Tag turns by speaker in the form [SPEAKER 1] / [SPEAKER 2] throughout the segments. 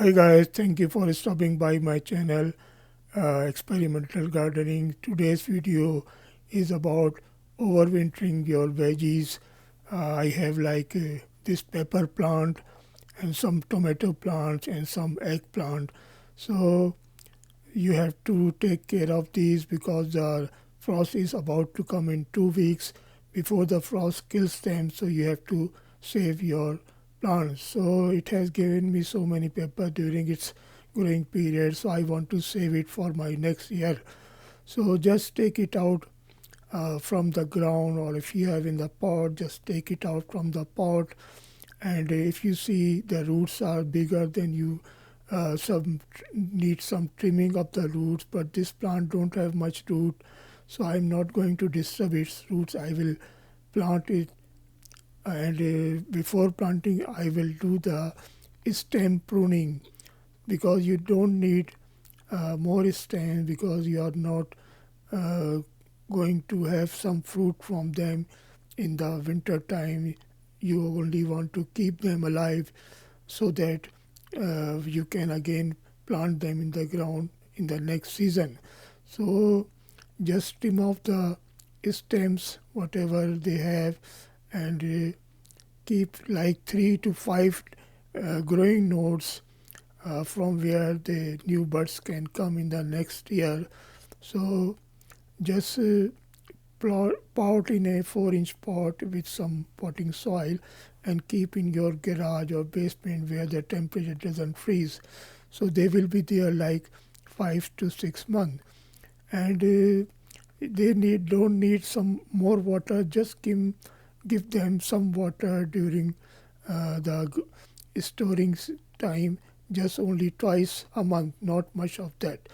[SPEAKER 1] Hi guys, thank you for stopping by my channel Experimental Gardening. Today's video is about overwintering your veggies. I have this pepper plant and some tomato plants and some eggplant. So you have to take care of these because the frost is about to come in 2 weeks before the frost kills them. So you have to save your plants. So it has given me so many pepper during its growing period. So I want to save it for my next year. So just take it out from the ground, or if you have in the pot, just take it out from the pot. And if you see the roots are bigger than you, some need some trimming of the roots, but this plant don't have much root, so I'm not going to disturb its roots. I will plant it, and before planting I will do the stem pruning, because you don't need more stems, because you are not uh, going to have some fruit from them in the winter time. You only want to keep them alive so that you can again plant them in the ground in the next season. So just trim off the stems, whatever they have, and keep like 3 to 5 growing nodes from where the new buds can come in the next year. So just pot in a 4-inch pot with some potting soil and keep in your garage or basement where the temperature doesn't freeze. So they will be there like 5 to 6 months. And they don't need some more water. Just give them some water during the storing time, just only twice a month, not much of that.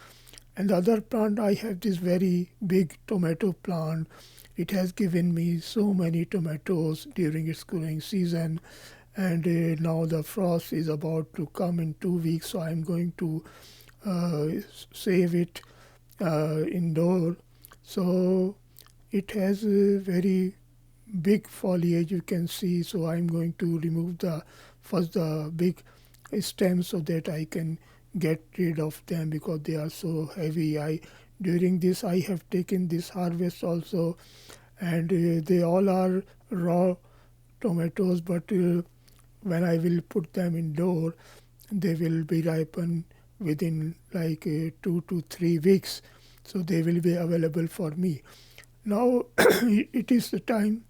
[SPEAKER 1] And the other plant, I have this very big tomato plant. It has given me so many tomatoes during its growing season. And now the frost is about to come in 2 weeks, so I'm going to uh, save it indoor. So it has a very big foliage, you can see. So I'm going to remove the first the big stems so that I can get rid of them because they are so heavy. I During this I have taken this harvest also, and they all are raw tomatoes, but when I will put them indoor, they will be ripened within like 2 to 3 weeks. So they will be available for me. Now it is the time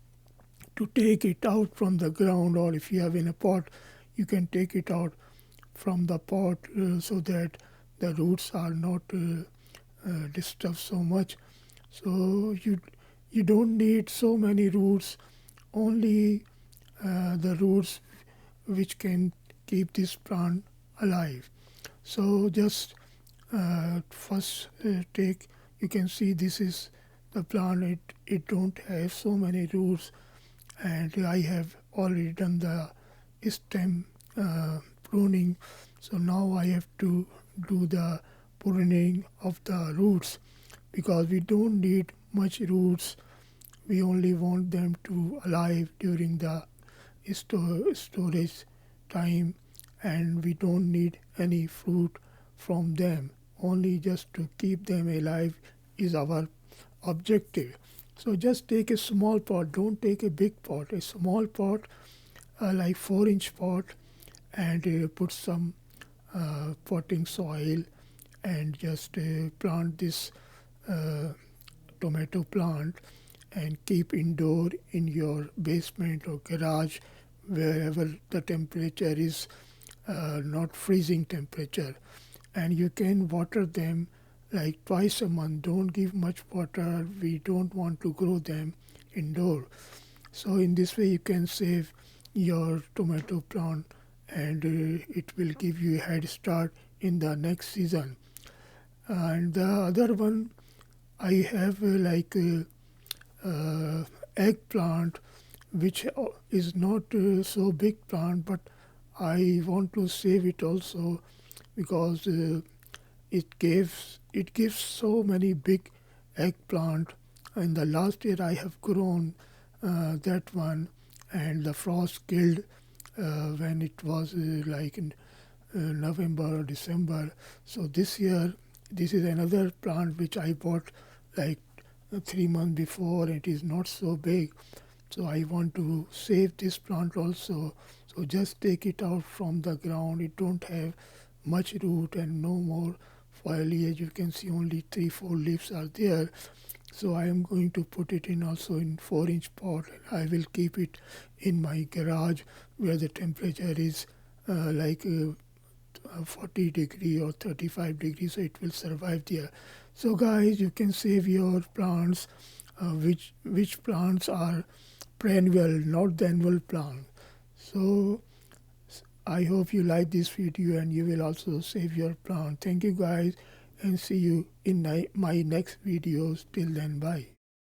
[SPEAKER 1] to take it out from the ground, or if you have in a pot, you can take it out from the pot so that the roots are not disturbed so much. So you don't need so many roots, only the roots which can keep this plant alive. So just first take, you can see this is the plant. It don't have so many roots, and I have already done the stem pruning. So now I have to do the pruning of the roots, because we don't need much roots. We only want them to alive during the storage time, and we don't need any fruit from them. Only just to keep them alive is our objective. So just take a small pot, don't take a big pot, a small pot, like 4-inch pot, and put some potting soil, and just plant this uh, tomato plant, and keep indoor in your basement or garage, wherever the temperature is not freezing temperature. And you can water them like twice a month. Don't give much water. We don't want to grow them indoor. So in this way you can save your tomato plant, and it will give you a head start in the next season. And the other one, I have eggplant, which is not so big plant, but I want to save it also, because it gives so many big eggplant. In the last year I have grown that one, and the frost killed when it was November or December. So this year, this is another plant which I bought like 3 months before. It is not so big, so I want to save this plant also. So just take it out from the ground. It don't have much root and no more foliage. You can see only 3-4 leaves are there. So I am going to put it in also in 4-inch pot. I will keep it in my garage where the temperature is like 40 degree or 35 degrees, so it will survive there. So guys, you can save your plants. Which plants are perennial, not the annual plant. So I hope you like this video and you will also save your plant. Thank you guys, and see you in my next videos. Till then, bye.